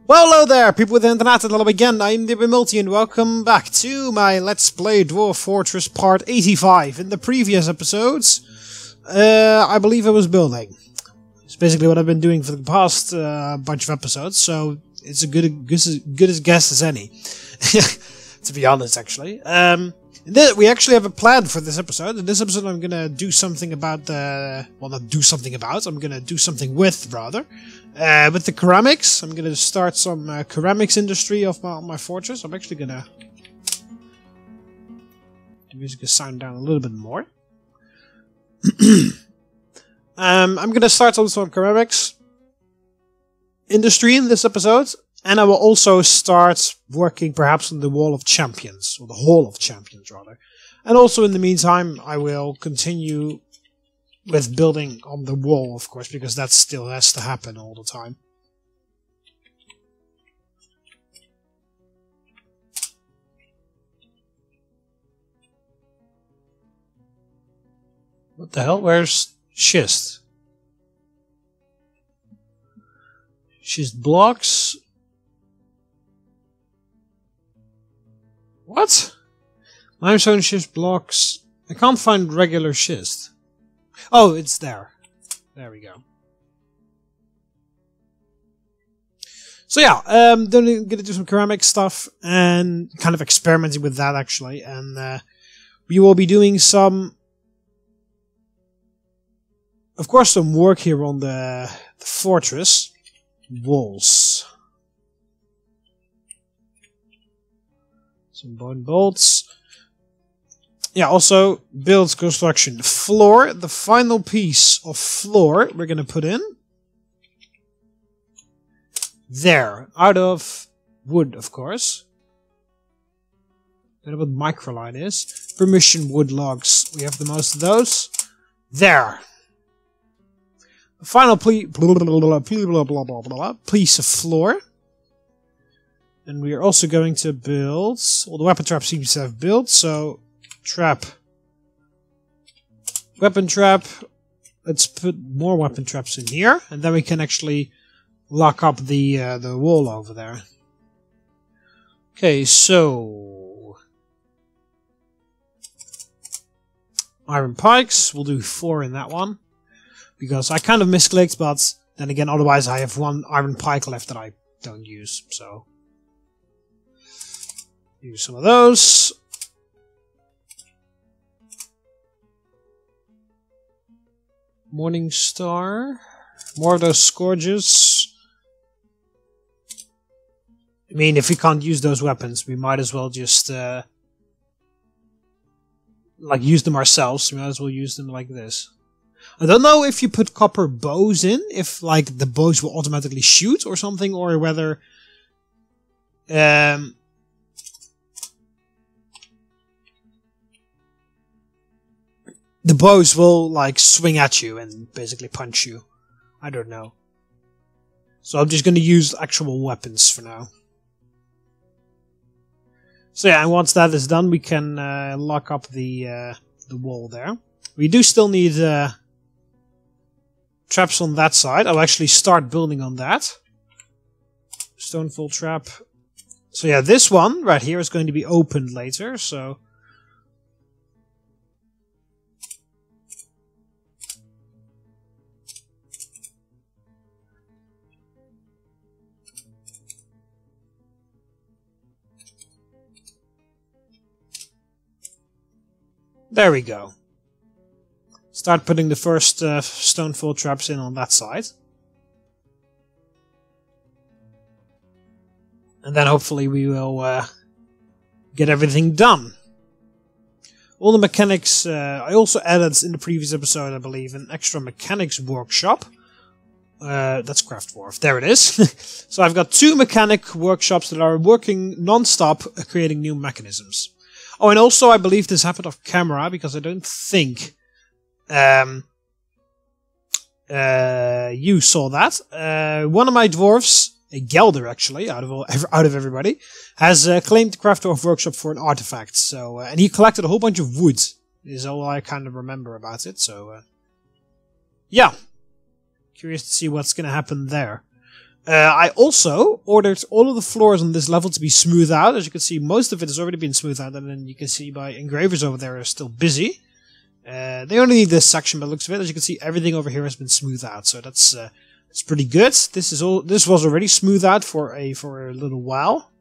Well, hello there, people with the internet, and hello again, I'm TheMBmulti, and welcome back to my Let's Play Dwarf Fortress Part 85. In the previous episodes, I believe I was building. It's basically what I've been doing for the past bunch of episodes, so it's a good as guess as any. To be honest, actually. We actually have a plan for this episode. In this episode I'm gonna do something about the... well, not do something about, I'm gonna do something with, rather. With the ceramics. I'm gonna start some ceramics industry of my fortress. I'm actually gonna... the music is sound down a little bit more. I'm gonna start some ceramics industry in this episode. And I will also start working perhaps on the Wall of Champions, or the Hall of Champions rather. And also in the meantime I will continue with building on the wall, of course, because that still has to happen all the time. What the hell? Where's schist? Schist blocks. What? Limestone schist blocks. I can't find regular schist. Oh, it's there. There we go. So yeah, then I'm gonna do some ceramic stuff and kind of experimenting with that actually, and we will be doing some, of course, some work here on the fortress walls. Some bone bolts. Yeah, also build construction. The floor, the final piece of floor we're gonna put in. There. Out of wood, of course. Don't know what microline is. Permission wood logs. We have the most of those. There. The final piece of floor. And we are also going to build... well, the weapon trap seems to have built, so... trap. Weapon trap. Let's put more weapon traps in here, and then we can actually lock up the wall over there. Okay, so... iron pikes. We'll do 4 in that one. Because I kind of misclicked, but then again, otherwise I have 1 iron pike left that I don't use, so... use some of those. Morning Star. More of those scourges. I mean, if we can't use those weapons, we might as well just like use them ourselves. We might as well use them like this. I don't know if you put copper bows in, if like the bows will automatically shoot or something, or whether the bows will, like, swing at you and basically punch you. I don't know. So I'm just going to use actual weapons for now. So yeah, and once that is done, we can lock up the wall there. We do still need traps on that side. I'll actually start building on that. Stonefall trap. So yeah, this one right here is going to be opened later, so... there we go. Start putting the first stonefall traps in on that side. And then hopefully we will get everything done. All the mechanics... I also added in the previous episode, I believe, an extra mechanics workshop. That's Craft Dwarf. There it is. So I've got 2 mechanic workshops that are working non-stop, creating new mechanisms. Oh, and also I believe this happened off camera, because I don't think you saw that. One of my dwarves, a Gelder actually, out of everybody, has claimed the Craft Dwarf workshop for an artifact. So and he collected a whole bunch of wood, is all I kind of remember about it. So yeah, curious to see what's going to happen there. I also ordered all of the floors on this level to be smoothed out. As you can see, most of it has already been smoothed out, and then you can see my engravers over there are still busy. They only need this section by the looks of it. As you can see, everything over here has been smoothed out, so that's pretty good. This was already smoothed out for a little while.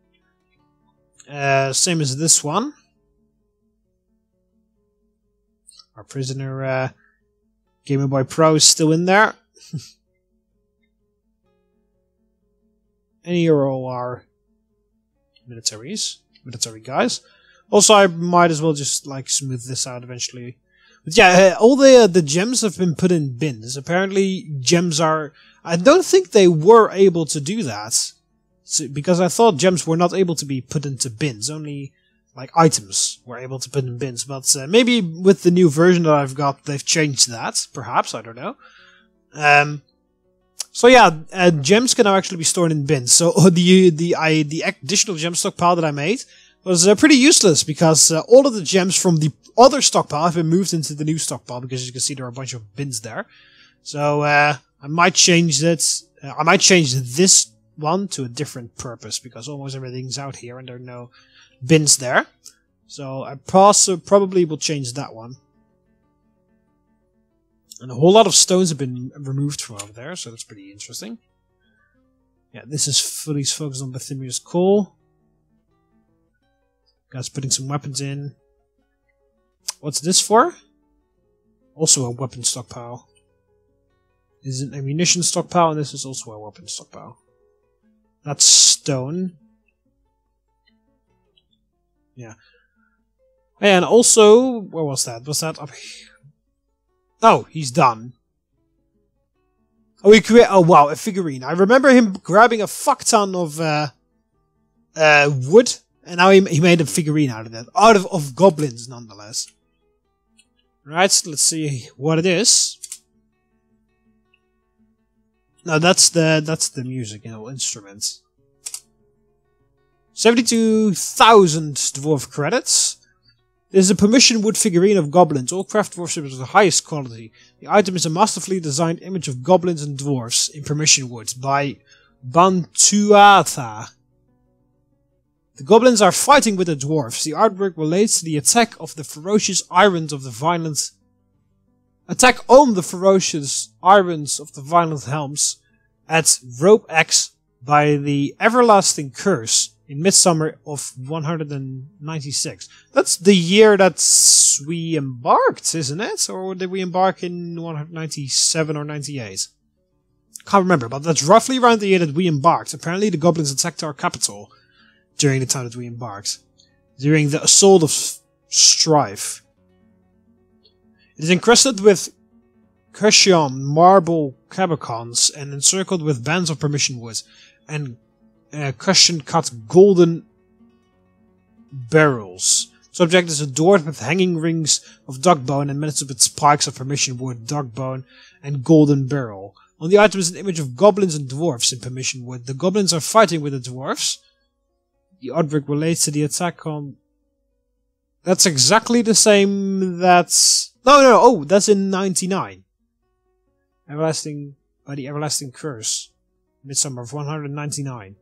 Same as this one. Our prisoner Game Boy Pro is still in there. And here are all our military guys. Also, I might as well just like smooth this out eventually. But yeah, all the gems have been put in bins. Apparently, gems are... I don't think they were able to do that. Because I thought gems were not able to be put into bins. Only, like, items were able to put in bins. But maybe with the new version that I've got, they've changed that. Perhaps, I don't know. So yeah, gems can now actually be stored in bins. So the additional gem stockpile that I made was pretty useless because all of the gems from the other stockpile have been moved into the new stockpile because as you can see there are a bunch of bins there. So I might change it. I might change this one to a different purpose because almost everything's out here and there are no bins there. So I probably will change that one. And a whole lot of stones have been removed from over there, so that's pretty interesting. Yeah, this is fully focused on Bethimia's coal. Guys putting some weapons in. What's this for? Also a weapon stockpile. This is an ammunition stockpile, and this is also a weapon stockpile. That's stone. Yeah. And also, where was that? Was that up here? Oh, he's done. Oh, oh wow, a figurine. I remember him grabbing a fuck ton of wood, and now he made a figurine out of that. Out of goblins, nonetheless. Right, so let's see what it is. No, that's the music, instruments. 72,000 dwarf credits. This is a permission wood figurine of goblins. All craft dwarfships of the highest quality. The item is a masterfully designed image of goblins and dwarfs in permission wood by Bantuata. The goblins are fighting with the dwarfs. The artwork relates to the attack of the ferocious irons of the violent... Attack on the ferocious irons of the violent helms at Rope X by the Everlasting Curse in midsummer of 196. That's the year that we embarked, isn't it? Or did we embark in 197 or 98? Can't remember, but that's roughly around the year that we embarked. Apparently the goblins attacked our capital during the time that we embarked. During the Assault of Strife. It is encrusted with cushion marble cabacons and encircled with bands of permission wood and cushion cut golden barrels. Subject is a dwarf with hanging rings of dog bone and menaced with spikes of permission wood, dog bone, and golden barrel. On the item is an image of goblins and dwarfs in permission wood. The goblins are fighting with the dwarfs. The artwork relates to the attack on... That's exactly the same that's... No, oh, that's in 99. By the Everlasting Curse. Midsummer of 199.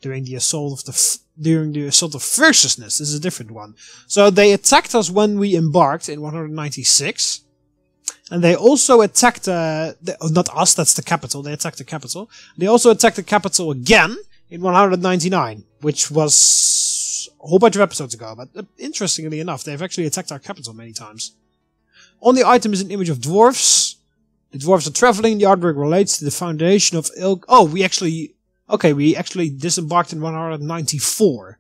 During the assault of Fierceness. This is a different one. So they attacked us when we embarked in 196. And they also attacked, not us, that's the capital. They attacked the capital. They also attacked the capital again in 199, which was a whole bunch of episodes ago. But interestingly enough, they've actually attacked our capital many times. On the item is an image of dwarfs. The dwarfs are traveling. The artwork relates to the foundation of Ilk. Oh, we actually disembarked in 194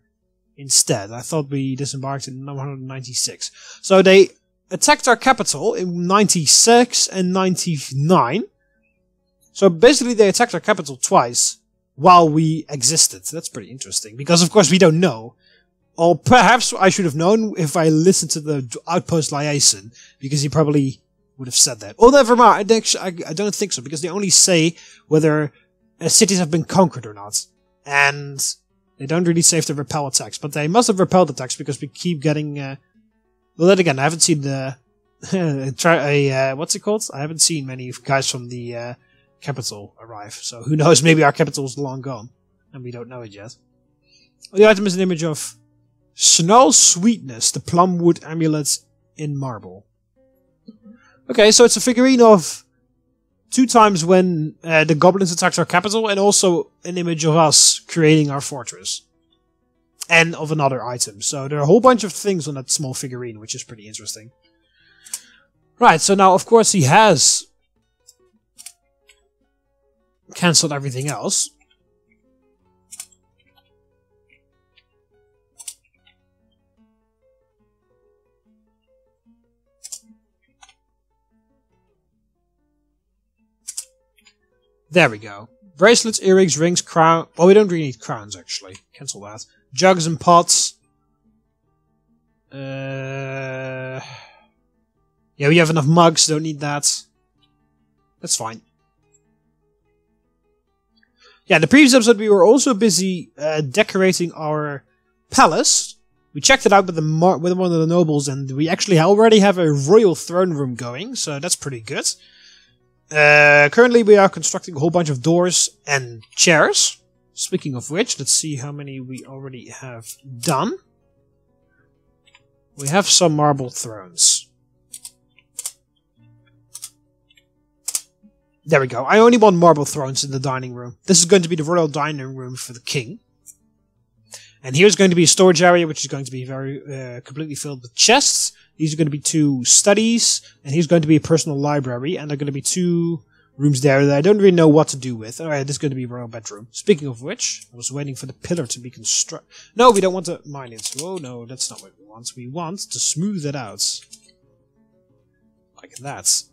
instead. I thought we disembarked in 196. So they attacked our capital in 96 and 99. So basically they attacked our capital twice while we existed. That's pretty interesting because of course we don't know. Or perhaps I should have known if I listened to the Outpost Liaison because he probably would have said that. Oh, never mind. I don't think so because they only say whether cities have been conquered or not. And they don't really say if they repel attacks. But they must have repelled attacks because we keep getting... well, then again, I haven't seen the... what's it called? I haven't seen many guys from the capital arrive. So who knows, maybe our capital is long gone. And we don't know it yet. The item is an image of Snarl Sweetness, the plumwood amulet in marble. Okay, so it's a figurine of 2 times when the goblins attacked our capital, and also an image of us creating our fortress. And of another item. So there are a whole bunch of things on that small figurine, which is pretty interesting. Right, so now of course he has cancelled everything else. There we go. Bracelets, earrings, rings, crown. Well, we don't really need crowns, actually. Cancel that. Jugs and pots. Yeah, we have enough mugs. Don't need that. That's fine. Yeah, in the previous episode we were also busy decorating our palace. We checked it out with one of the nobles, and we actually already have a royal throne room going, so that's pretty good. Currently we are constructing a whole bunch of doors and chairs. Speaking of which, let's see how many we already have done. We have some marble thrones. There we go. I only want marble thrones in the dining room. This is going to be the royal dining room for the king. And here's going to be a storage area, which is going to be very completely filled with chests. These are going to be 2 studies, and here's going to be a personal library, and there are going to be 2 rooms there that I don't really know what to do with. Alright, this is going to be a royal bedroom. Speaking of which, I was waiting for the pillar to be constructed. No, we don't want to mine it. Oh no, that's not what we want. We want to smooth it out. Like that.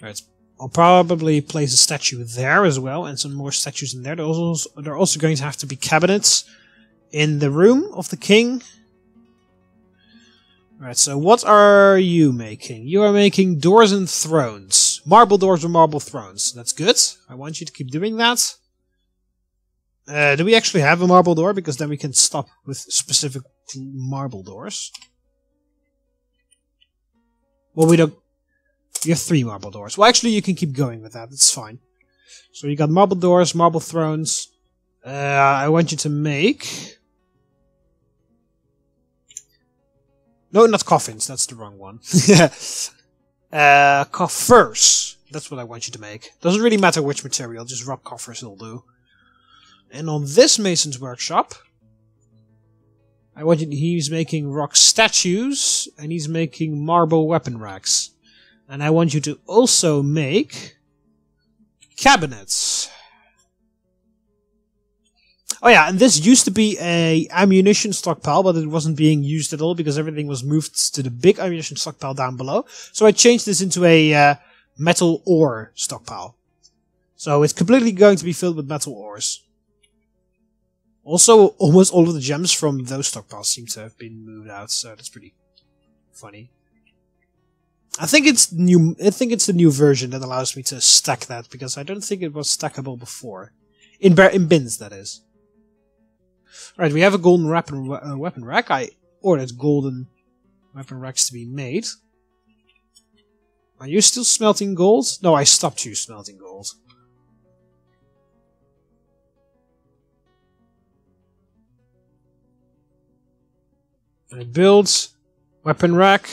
Alright, I'll probably place a statue there as well, and some more statues in there. There are also going to have to be cabinets in the room of the king. Alright, so what are you making? You are making doors and thrones. Marble doors or marble thrones. That's good. I want you to keep doing that. Do we actually have a marble door? Because then we can stop with specific marble doors. Well, we don't... You have 3 marble doors. Well, actually, you can keep going with that. It's fine. So you got marble doors, marble thrones. I want you to make... No, not coffins. That's the wrong one. Coffers. That's what I want you to make. Doesn't really matter which material. Just rock coffers will do. And on this mason's workshop, I want you. He's making rock statues, and he's making marble weapon racks. And I want you to also make cabinets. Oh yeah, and this used to be a ammunition stockpile, but it wasn't being used at all because everything was moved to the big ammunition stockpile down below. So I changed this into a metal ore stockpile. So it's completely going to be filled with metal ores. Also, almost all of the gems from those stockpiles seem to have been moved out, so that's pretty funny. I think it's new. I think it's the new version that allows me to stack that, because I don't think it was stackable before. In bins, that is. Right, we have a golden weapon rack. I ordered golden weapon racks to be made. Are you still smelting gold? No, I stopped you smelting gold. I build weapon rack.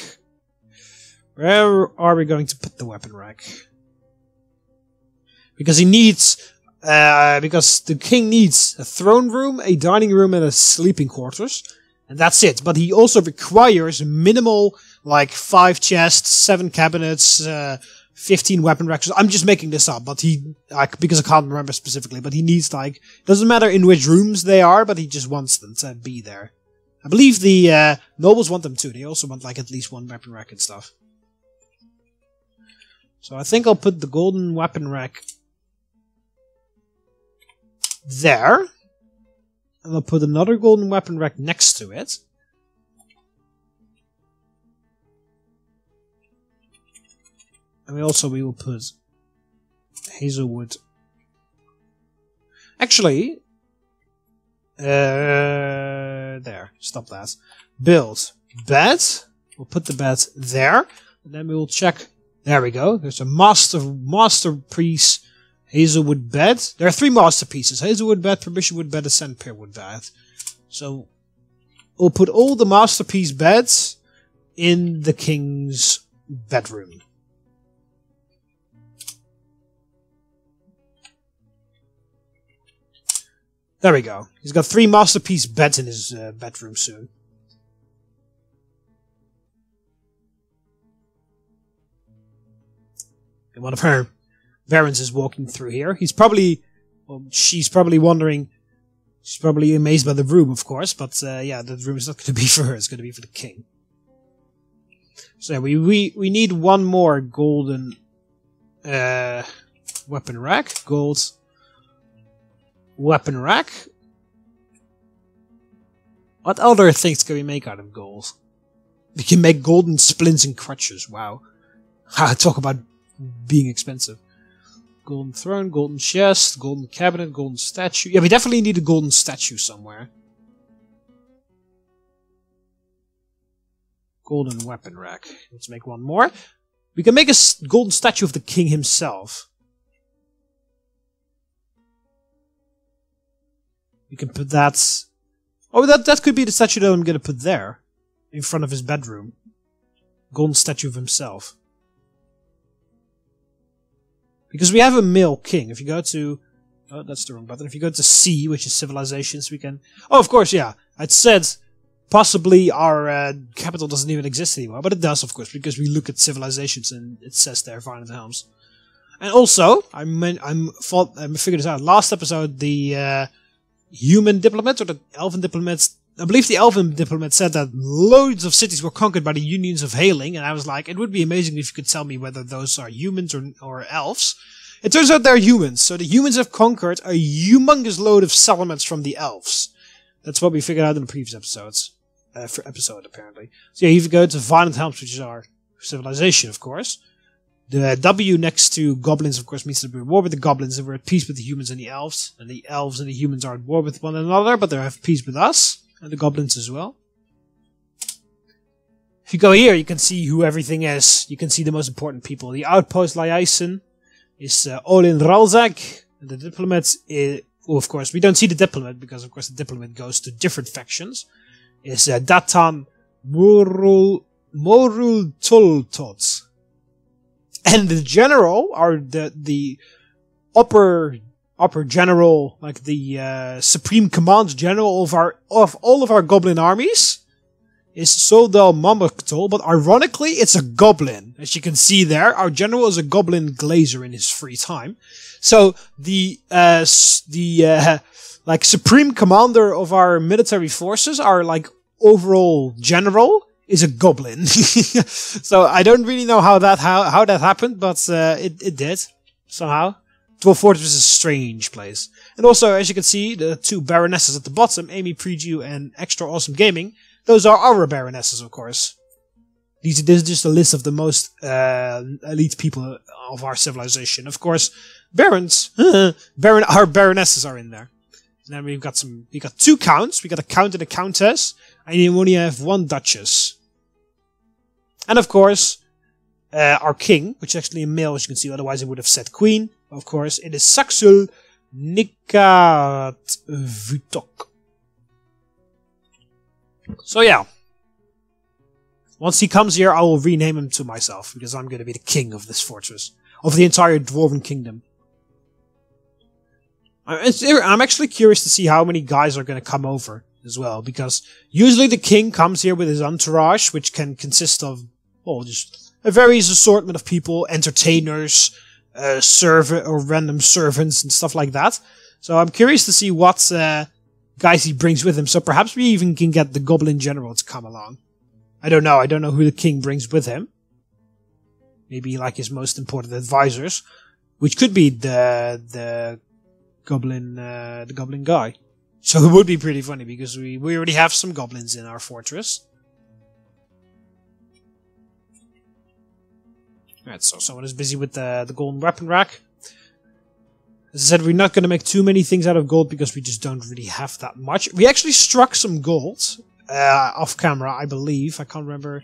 Where are we going to put the weapon rack? Because he needs... because the king needs a throne room, a dining room, and a sleeping quarters. And that's it. But he also requires minimal, like 5 chests, 7 cabinets, 15 weapon racks. I'm just making this up, but because I can't remember specifically, but he needs, like, doesn't matter in which rooms they are, but he just wants them to be there. I believe the nobles want them too. They also want, like, at least 1 weapon rack and stuff. So I think I'll put the golden weapon rack there. And I'll put another golden weapon rack next to it. And we will put hazelwood. Actually, there. Stop that. Build bed. We'll put the bed there. And then we will check. There we go. There's a masterpiece hazelwood bed. There are 3 masterpieces. Hazelwood bed, permission bed, and sandpaper bed. So we'll put all the masterpiece beds in the king's bedroom. There we go. He's got 3 masterpiece beds in his bedroom soon. And one of her barons is walking through here. He's probably, well, she's probably wondering, she's probably amazed by the room, of course, but yeah, the room is not going to be for her, it's going to be for the king. So yeah, we need one more golden weapon rack. Gold weapon rack. What other things can we make out of gold? We can make golden splints and crutches. Wow. Talk about being expensive. Golden throne, golden chest, golden cabinet, golden statue. Yeah, we definitely need a golden statue somewhere. Golden weapon rack. Let's make one more. We can make a golden statue of the king himself. We can put that... Oh, that could be the statue that I'm going to put there. In front of his bedroom. Golden statue of himself. Because we have a male king. If you go to... Oh, that's the wrong button. If you go to C, which is civilizations, we can... Oh, of course, yeah. I'd said possibly our capital doesn't even exist anymore. But it does, of course, because we look at civilizations and it says there, Violent Helms. And also, I figured this out. Last episode, the human diplomats, or the elven diplomats... I believe the elven diplomat said that loads of cities were conquered by the unions of Hailing, and I was like, it would be amazing if you could tell me whether those are humans or elves. It turns out they're humans, so the humans have conquered a humongous load of settlements from the elves. That's what we figured out in the previous episodes. Apparently. So yeah, if you go to Violent Helms, which is our civilization, of course. The W next to goblins, of course, means that we're at war with the goblins, and we're at peace with the humans and the elves. And the elves and the humans are at war with one another, but they have peace with us. And the goblins as well. If you go here, you can see who everything is. You can see the most important people. The outpost Lyaisen is Olin Ralzak. And the diplomat is... Well, of course, we don't see the diplomat, because of course the diplomat goes to different factions. Is Datan Morul Toltot. And the general, are the upper general, like the supreme command general of all of our goblin armies, is Soldal Mamaktul, but ironically it's a goblin. As you can see there, our general is a goblin glazer in his free time. So the like supreme commander of our military forces, our like overall general, is a goblin. So I don't really know how that happened, but it did somehow. Dwarf Fortress is a strange place. And also, as you can see, the 2 baronesses at the bottom, Amy Preview and Extra Awesome Gaming, those are our baronesses, of course. This is just a list of the most elite people of our civilization. Of course, barons, our baronesses are in there. And then we got 2 counts. We got a count and a countess, and you only have 1 duchess. And of course, our king, which is actually a male, as you can see, otherwise I would have said queen. Of course, it is Saxul Nikatvutok. So yeah. Once he comes here, I will rename him to myself, because I'm going to be the king of this fortress. Of the entire Dwarven kingdom. I'm actually curious to see how many guys are going to come over as well, because usually the king comes here with his entourage, which can consist of, well, just a various assortment of people, entertainers, or random servants and stuff like that. So I'm curious to see what guys he brings with him. So perhaps we even can get the Goblin General to come along. I don't know. I don't know who the king brings with him. Maybe like his most important advisors, which could be the Goblin guy. So it would be pretty funny because we already have some goblins in our fortress. Alright, so someone is busy with the golden weapon rack. As I said, we're not going to make too many things out of gold because we just don't really have that much. We actually struck some gold off camera, I believe. I can't remember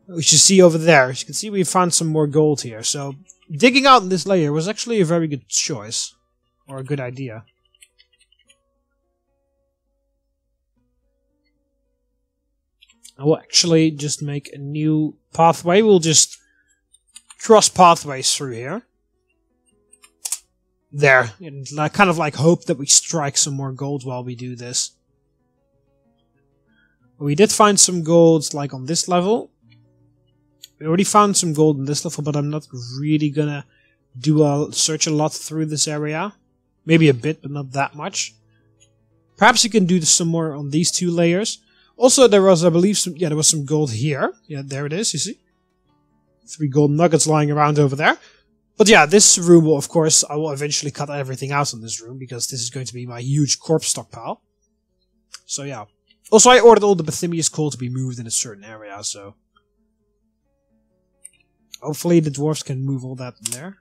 We should see over there. As you can see, we found some more gold here. So digging out in this layer was actually a very good choice. Or a good idea. I will actually just make a new pathway. We'll just cross pathways through here. There. And kind of like hope that we strike some more gold while we do this. We did find some gold like on this level. We already found some gold on this level, but I'm not really gonna search a lot through this area. Maybe a bit, but not that much. Perhaps you can do some more on these two layers. Also, there was, I believe, there was some gold here. Yeah, there it is, you see. 3 gold nuggets lying around over there. But yeah, this room will, of course, I will eventually cut everything out in this room, because this is going to be my huge corpse stockpile. So yeah. Also, I ordered all the Bethimius coal to be moved in a certain area, so... hopefully the dwarves can move all that in there.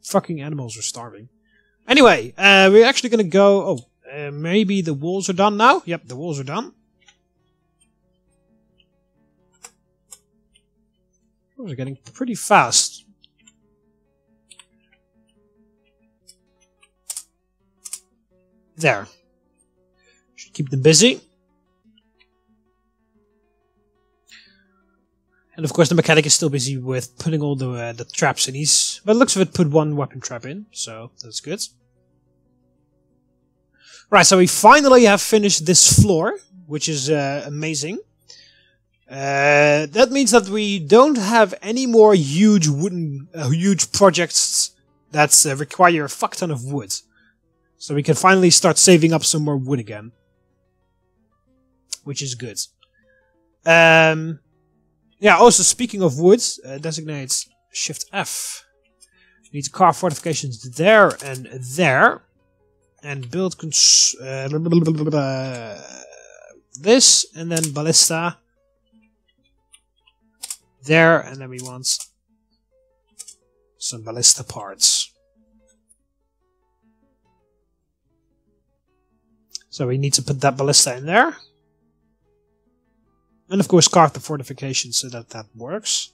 Fucking animals are starving. Anyway, we're actually gonna go... oh, maybe the walls are done now? Yep, the walls are done. We're getting pretty fast. There. Should keep them busy. And of course the mechanic is still busy with putting all the traps in. He's, by the looks of it, put 1 weapon trap in, so that's good. Right, so we finally have finished this floor, which is amazing. That means that we don't have any more huge huge projects that require a fuck ton of wood. So we can finally start saving up some more wood again. Which is good. Yeah, also speaking of wood, designate Shift F. You need to carve fortifications there and there. And build this, and then ballista there, and then we want some ballista parts. So we need to put that ballista in there. And of course carve the fortification so that that works.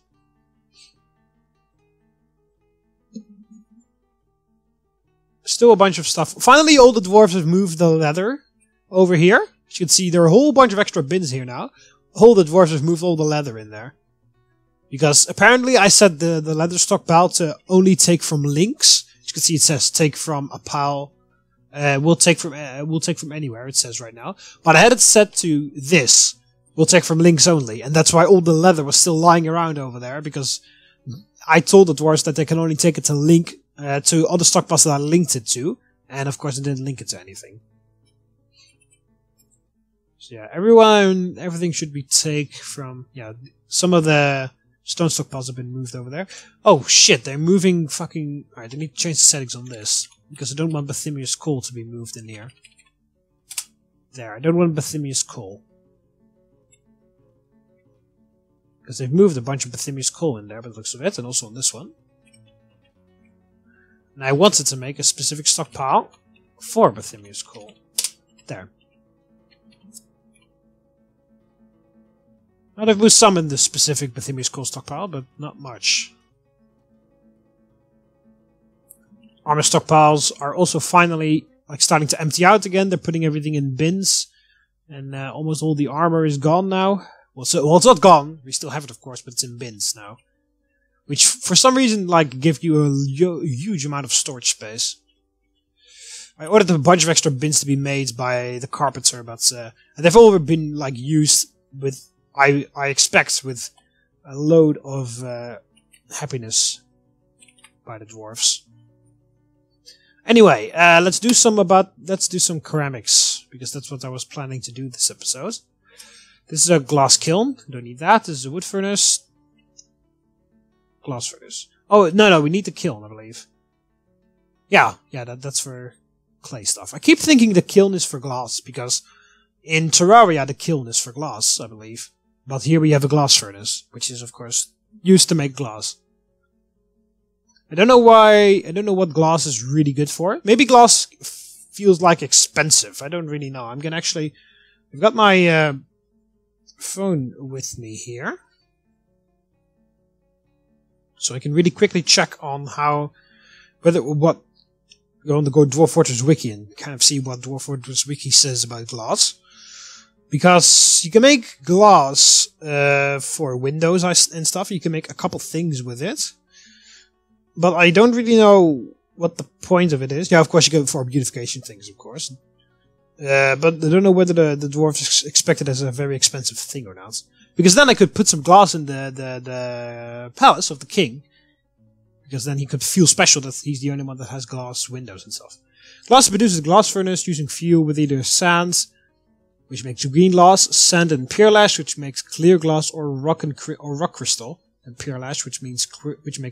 Still a bunch of stuff. Finally all the dwarves have moved the leather over here. As you can see, there are a whole bunch of extra bins here now. All the dwarves have moved all the leather in there. Because apparently I set the leather stockpile to only take from links. As you can see, it says take from a pile. We'll take from anywhere, it says right now. But I had it set to this. We'll take from links only. And that's why all the leather was still lying around over there. Because I told the dwarves that they can only take it to link to other stockpiles that I linked it to. And of course I didn't link it to anything. So yeah, everything should be take from, yeah, some of the stone stockpiles have been moved over there. Oh shit, they're moving fucking... Alright, I need to change the settings on this. Because I don't want Bethimius coal to be moved in here. There, I don't want Bethimius coal. Because they've moved a bunch of Bethimius coal in there by the looks of it, and also on this one. And I wanted to make a specific stockpile for Bethimius coal. There. Now they've moved some in the specific Bethimius coal stockpile, but not much. Armor stockpiles are also finally starting to empty out again. They're putting everything in bins. And almost all the armor is gone now. Well, it's not gone. We still have it, of course, but it's in bins now. Which, for some reason, give you a huge amount of storage space. I ordered a bunch of extra bins to be made by the carpenter, but they've all been used with, I expect, with a load of happiness by the dwarves. Anyway, let's do some ceramics, because that's what I was planning to do this episode. This is a glass kiln. Don't need that. This is a wood furnace. Glass furnace. Oh, no, we need the kiln, I believe. Yeah, that's for clay stuff. I keep thinking the kiln is for glass, because in Terraria the kiln is for glass, I believe. But here we have a glass furnace, which is, of course, used to make glass. I don't know what glass is really good for. Maybe glass feels expensive. I don't really know. I'm gonna actually... I've got my phone with me here, so I can really quickly check on how what. Go on the Dwarf Fortress wiki and kind of see what Dwarf Fortress wiki says about glass. Because you can make glass for windows and stuff. You can make a couple things with it. But I don't really know what the point of it is. Yeah, of course you can for beautification things, of course. But I don't know whether the dwarves expect it as a very expensive thing or not. Because then I could put some glass in the palace of the king. Because then he could feel special that he's the only one that has glass windows and stuff. Glass produces a glass furnace using fuel with either sand, which makes green glass, sand and pearlash, which makes clear glass, or rock crystal, and pearlash, which makes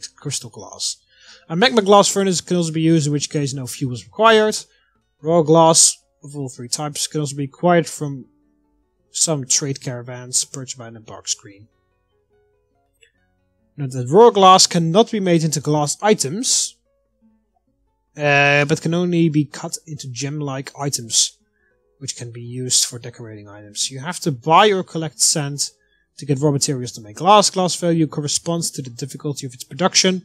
crystal glass. A magma glass furnace can also be used, in which case no fuel is required. Raw glass of all three types can also be acquired from some trade caravans purchased by an embark screen. Note that raw glass cannot be made into glass items, but can only be cut into gem-like items, which can be used for decorating items. You have to buy or collect sand to get raw materials to make glass. Glass value corresponds to the difficulty of its production,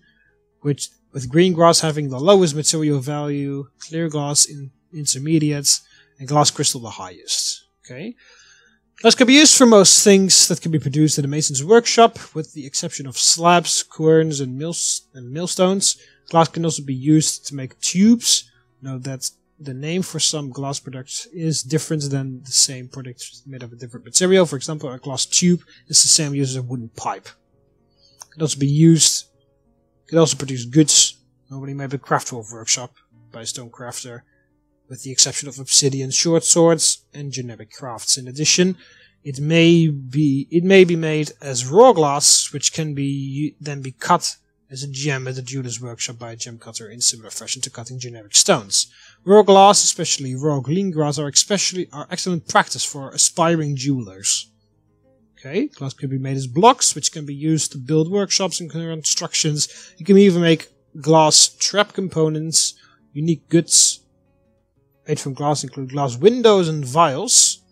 with green glass having the lowest material value, clear glass in intermediate, and glass crystal the highest. Okay. Glass can be used for most things that can be produced in a mason's workshop, with the exception of slabs, querns, and millstones. Glass can also be used to make tubes. Note that the name for some glass products is different than the same product made of a different material. For example, a glass tube is the same use as a wooden pipe. It can also be used. It can also produce goods normally made by a craftwolf workshop by a stone crafter, with the exception of obsidian short swords and generic crafts. In addition, it may be made as raw glass, which can then be cut as a gem at a jeweler's workshop by a gem cutter in similar fashion to cutting generic stones. Raw glass, especially raw green glass, are excellent practice for aspiring jewelers. Okay, glass can be made as blocks, which can be used to build workshops and constructions. You can even make glass trap components. Unique goods made from glass include glass windows and vials,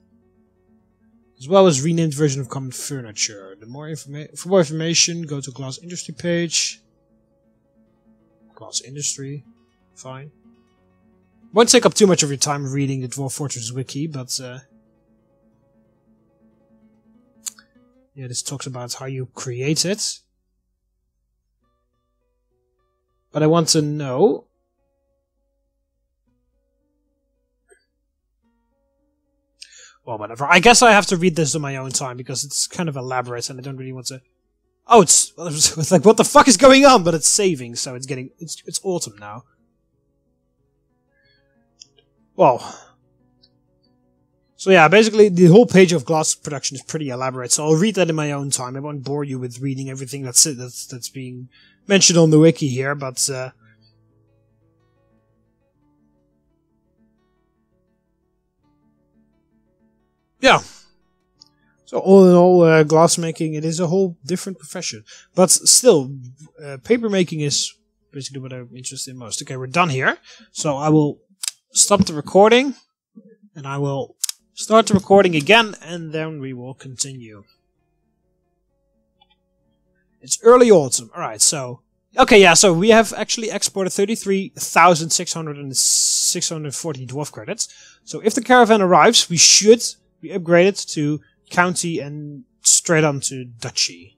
as well as renamed version of common furniture. For more information, go to glass industry page. Glass industry, fine. Won't take up too much of your time reading the Dwarf Fortress wiki, but yeah, this talks about how you create it. But I want to know. Well, whatever. I guess I have to read this on my own time because it's kind of elaborate and I don't really want to... Oh, it's like, what the fuck is going on? But it's saving, so it's autumn now. Well. So yeah, basically the whole page of glass production is pretty elaborate, so I'll read that in my own time. I won't bore you with reading everything that's being mentioned on the wiki here, but... yeah. So all in all, glass making, it is a whole different profession. But still, paper making is basically what I'm interested in most. Okay, we're done here. So I will stop the recording, and I will start the recording again, and then we will continue. It's early autumn. Alright, so... okay, yeah, so we have actually exported 33,640 dwarf credits. So if the caravan arrives, we should... we upgrade it to county and straight on to duchy.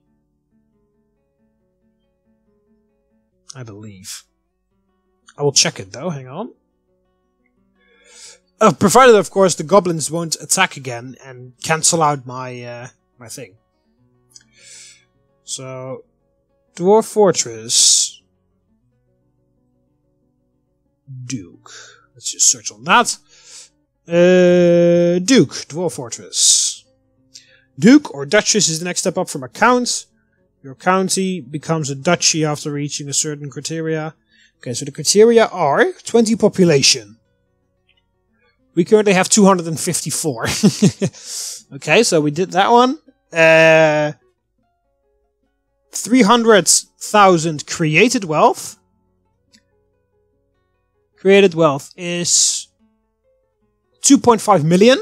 I believe. I will check it though, hang on. Provided, of course, the goblins won't attack again and cancel out my my thing. So, Dwarf Fortress. Duke. Let's just search on that. Duke, Dwarf Fortress. Duke or Duchess is the next step up from a count. Your county becomes a duchy after reaching a certain criteria. Okay, so the criteria are 20 population. We currently have 254. Okay, so we did that one. 300,000 created wealth. Created wealth is 2.5 million.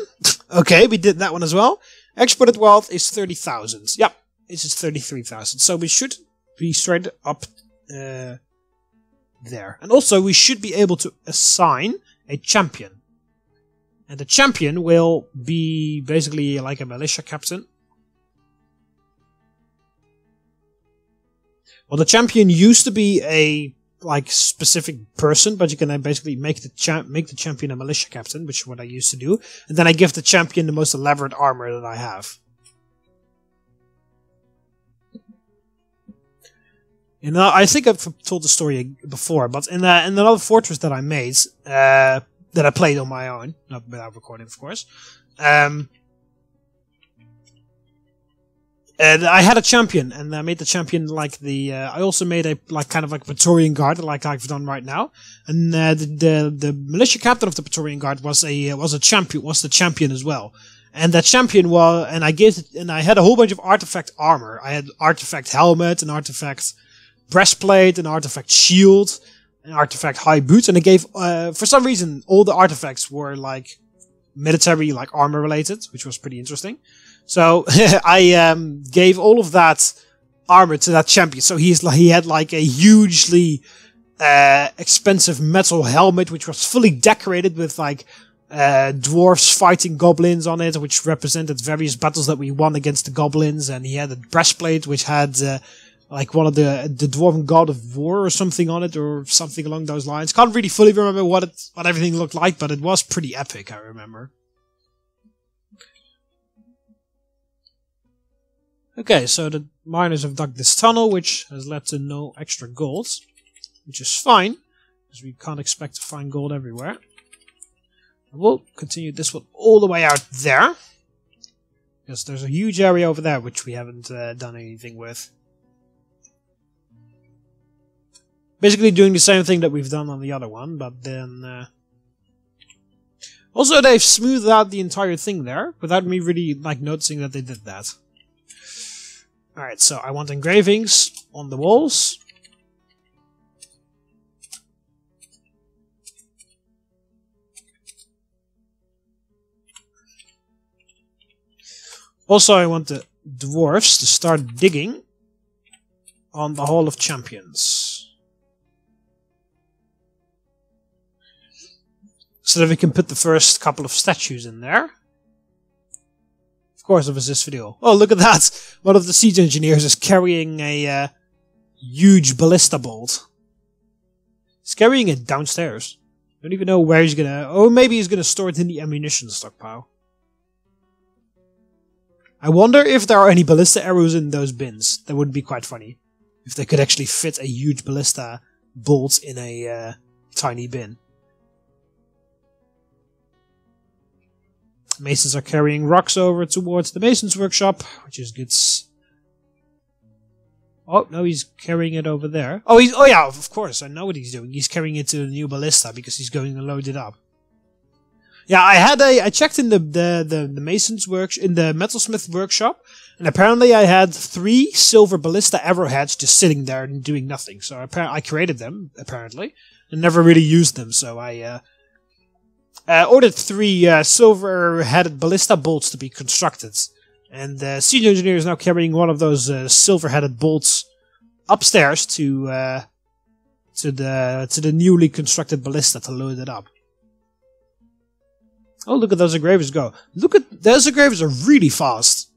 Okay, we did that one as well. Exported wealth is 30,000. Yep, this is 33,000. So we should be straight up there. And also we should be able to assign a champion. And the champion will be basically like a militia captain. Well, the champion used to be a specific person, but you can basically make the champion a militia captain, which is what I used to do, and then I give the champion the most elaborate armor that I have. And I think I've told the story before, but in another fortress that I made, that I played on my own, not without recording, of course. And I had a champion, and I made the champion like the. I also made a kind of Praetorian Guard, like I've done right now. And the militia captain of the Praetorian Guard was the champion as well. And that champion and I had a whole bunch of artifact armor. I had artifact helmet, an artifact breastplate, an artifact shield, an artifact high boots, and I gave for some reason all the artifacts were military armor related, which was pretty interesting. So I gave all of that armor to that champion. So he had a hugely expensive metal helmet, which was fully decorated with dwarfs fighting goblins on it, which represented various battles that we won against the goblins. And he had a breastplate which had one of the dwarven god of war or something on it, or something along those lines. Can't really fully remember what everything looked like, but it was pretty epic, I remember. Okay, so the miners have dug this tunnel, which has led to no extra gold, which is fine, because we can't expect to find gold everywhere. And we'll continue this one all the way out there, because there's a huge area over there which we haven't done anything with. Basically doing the same thing that we've done on the other one, but then... Also, they've smoothed out the entire thing there, without me really noticing that they did that. Alright, so I want engravings on the walls. Also, I want the dwarves to start digging on the Hall of Champions. So that we can put the first couple of statues in there. Of course, it was this video. Oh, look at that! One of the siege engineers is carrying a huge ballista bolt. He's carrying it downstairs. Don't even know where he's gonna... Or maybe he's gonna store it in the ammunition stockpile. I wonder if there are any ballista arrows in those bins. That would be quite funny. If they could actually fit a huge ballista bolt in a tiny bin. Masons are carrying rocks over towards the mason's workshop, which is good. Oh, no, he's carrying it over there. Oh, yeah, of course, I know what he's doing. He's carrying it to the new ballista because he's going to load it up. Yeah, I checked in the mason's in the metalsmith workshop, and apparently I had 3 silver ballista arrowheads just sitting there and doing nothing. So I created them, apparently, and never really used them, so I ordered 3 silver-headed ballista bolts to be constructed, and the siege engineer is now carrying one of those silver-headed bolts upstairs to the newly constructed ballista to load it up. Oh, look at those engravers go! Those engravers are really fast.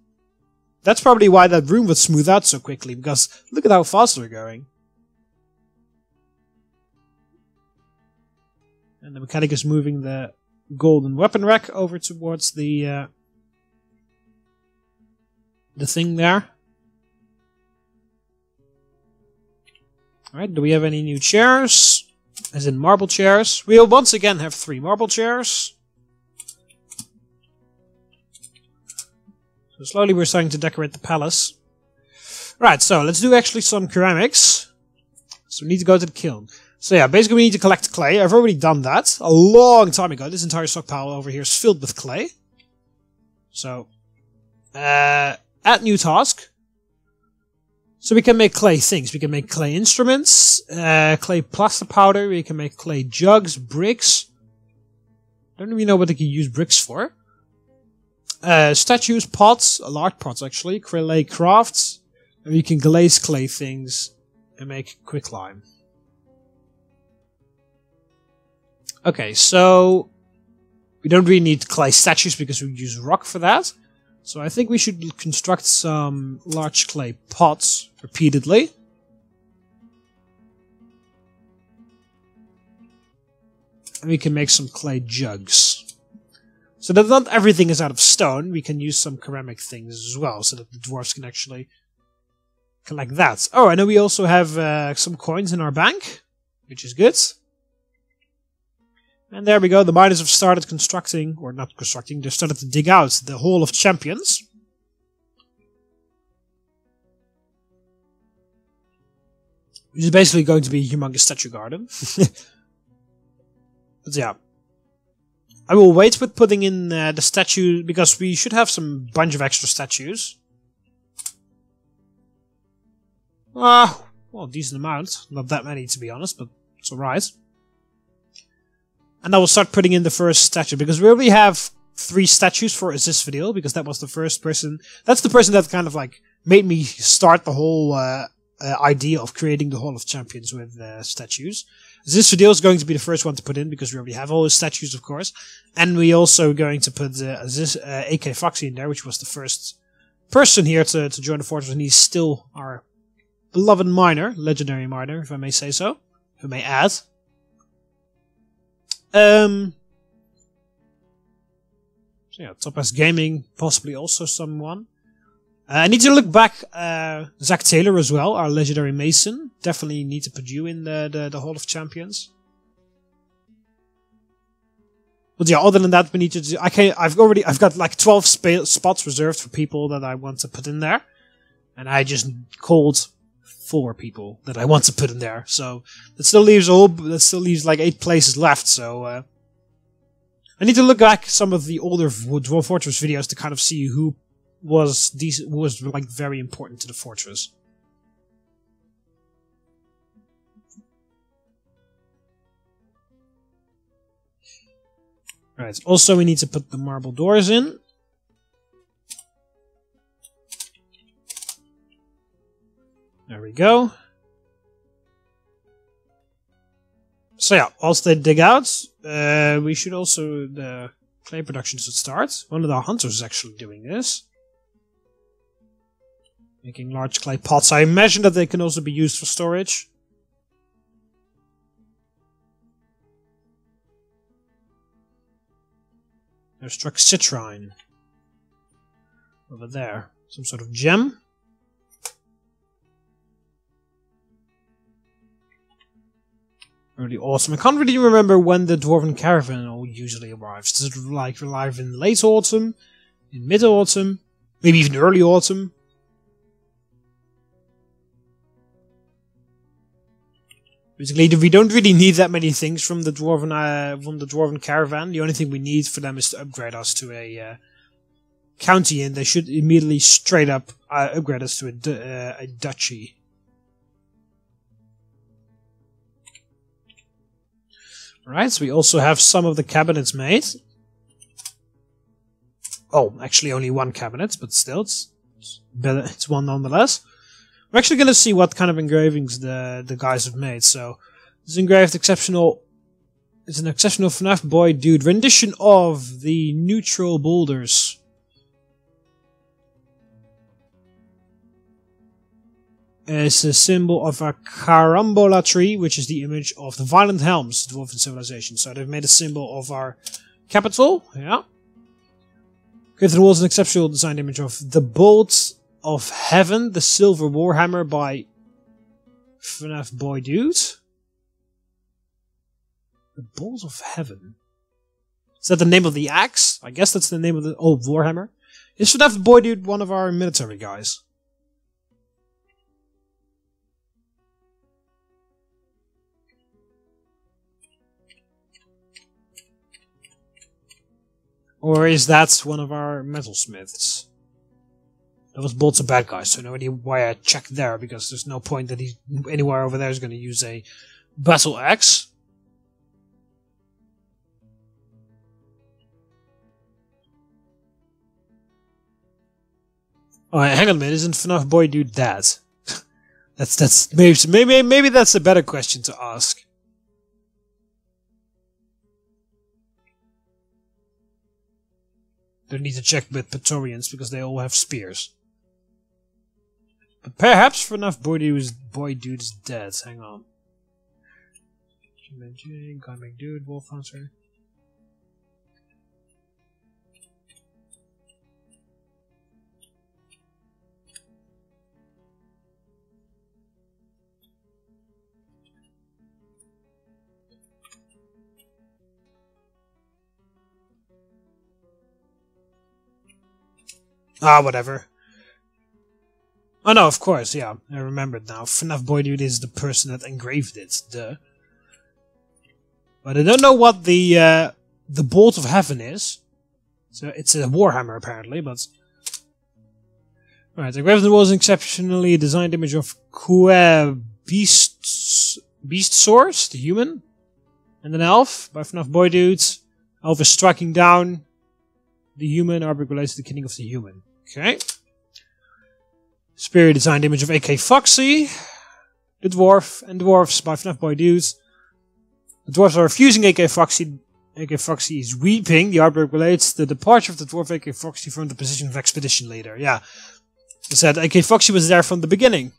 That's probably why that room would smooth out so quickly, because look at how fast they're going. And the mechanic is moving the golden weapon rack over towards the thing there. Alright, do we have any new chairs? As in marble chairs. We'll once again have 3 marble chairs. So slowly we're starting to decorate the palace. Right, so let's do actually some ceramics. So we need to go to the kiln. So yeah, basically we need to collect clay. I've already done that a long time ago. This entire stockpile over here is filled with clay. So, add new task. So we can make clay things. We can make clay instruments, clay plaster powder. We can make clay jugs, bricks. Don't even know what they can use bricks for. Statues, pots, large pots actually, clay crafts, and you can glaze clay things and make quicklime. Okay, so we don't really need clay statues because we use rock for that. So I think we should construct some large clay pots repeatedly. And we can make some clay jugs. So that not everything is out of stone, we can use some ceramic things as well, so that the dwarves can actually collect that. Oh, and then we also have some coins in our bank, which is good. And there we go, the miners have started constructing, or not constructing, they started to dig out the Hall of Champions. Which is basically going to be a humongous statue garden. But yeah. I will wait with putting in the statue, because we should have some bunch of extra statues. Well, a decent amount. Not that many, to be honest, but it's alright. And I will start putting in the first statue, because we already have 3 statues for this video, because that was the first person. That's the person that kind of like made me start the whole idea of creating the Hall of Champions with statues. This video is going to be the first one to put in, because we already have all the statues, of course. And we also going to put this AK Foxy in there, which was the first person here to join the fortress, and he's still our beloved miner, legendary miner, if I may say so, if I may add. So yeah, Topaz Gaming, possibly also someone. I need to look back, Zach Taylor as well, our legendary mason. Definitely need to put you in the Hall of Champions. But yeah, other than that, we need to do, I've got like 12 spots reserved for people that I want to put in there. And I just called 4 people that I want to put in there. So that still leaves like 8 places left, so I need to look back some of the older Dwarf Fortress videos to kind of see who was like very important to the fortress. Right, also we need to put the marble doors in. There we go. So yeah, whilst they dig out, we should also, the clay production should start. One of the hunters is actually doing this. Making large clay pots. I imagine that they can also be used for storage. There's Citrine. Over there. Some sort of gem. Really awesome. I can't really remember when the Dwarven Caravan usually arrives. Does it like arrive in late autumn? In mid-autumn? Maybe even early autumn? Basically, we don't really need that many things from the Dwarven Caravan. The only thing we need for them is to upgrade us to a county, and they should immediately straight up upgrade us to a duchy. Alright, so we also have some of the cabinets made. Oh, actually only 1 cabinet, but still, it's one nonetheless. We're actually going to see what kind of engravings the guys have made. So, this engraved exceptional... It's an exceptional FNAF Boy Dude rendition of the neutral boulders. It's a symbol of a carambola tree, which is the image of the violent helms, Dwarven civilization. So they've made a symbol of our capital. Yeah. Give the walls an exceptional design image of the bolts of Heaven, the Silver Warhammer by FNAF Boy Dude. The Bolts of Heaven. Is that the name of the axe? I guess that's the name of the old Warhammer. Is FNAF Boy Dude one of our military guys? Or is that one of our metalsmiths? That was Bolt's a bad guy, so no idea why I checked there, because there's no point that he anywhere over there is going to use a battle axe. Oh, hang on a minute, isn't FNAF Boy Dude dead? that's maybe that's a better question to ask. Don't need to check with Praetorians because they all have spears. But perhaps FNAF Boy Dude is dead. Hang on. Comic Dude, Wolf Hunter. Ah, whatever. Oh no, of course, yeah, I remembered now. FNAF Boy Dude is the person that engraved it, duh. But I don't know what the Bolt of Heaven is. So it's a Warhammer apparently, but... Alright, engraved on the wall is an exceptionally designed image of Beast Source, the human. And an elf by FNAF Boy Dude. Elf is striking down the human, artwork relates to the killing of the human. Okay. Spirit designed image of AK Foxy. The Dwarf and Dwarves by FNAF Boy Dude. The Dwarves are refusing AK Foxy. AK Foxy is weeping. The artwork relates to the departure of the Dwarf AK Foxy from the position of expedition leader. Yeah. It said AK Foxy was there from the beginning.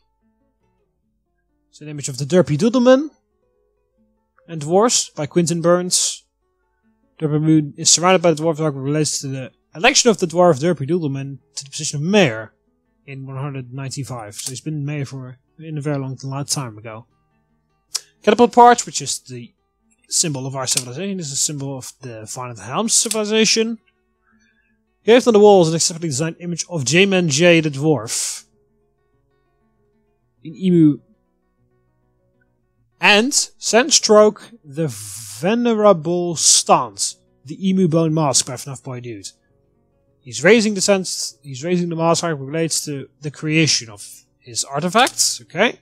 It's an image of the Derpy Doodleman. And Dwarves by Quentin Burns. Derpy Moon is surrounded by the Dwarf. The artwork relates to the election of the Dwarf Derpy Doodleman to the position of mayor in 195. So he's been mayor for a very long time ago. Catapult Parch, which is the symbol of our civilization. This is a symbol of the Violent Helms civilization. Engraved on the wall is an acceptably designed image of J-Man J the Dwarf. In Emu. And Sandstroke the Venerable Stance. The Emu Bone Mask by FNAF Boy Dude. He's raising the mask, which relates to the creation of his artifacts. Okay.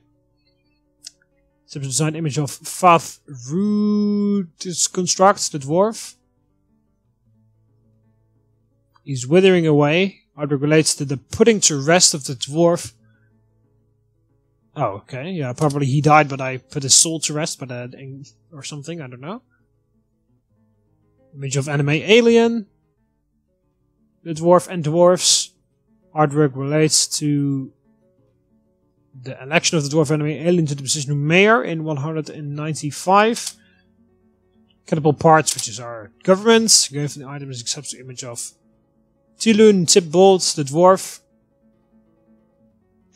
Simple design image of Fath Construct, the dwarf. He's withering away. Artwork relates to the putting to rest of the dwarf. Oh, okay. Yeah, probably he died, but I put his soul to rest, but or something. I don't know. Image of anime alien. The dwarf and dwarfs. Artwork relates to the election of the dwarf anime alien to the position of mayor in 195. Catapult Parts, which is our government. Gave the item is accepts the image of Tilun Tipbold, the dwarf.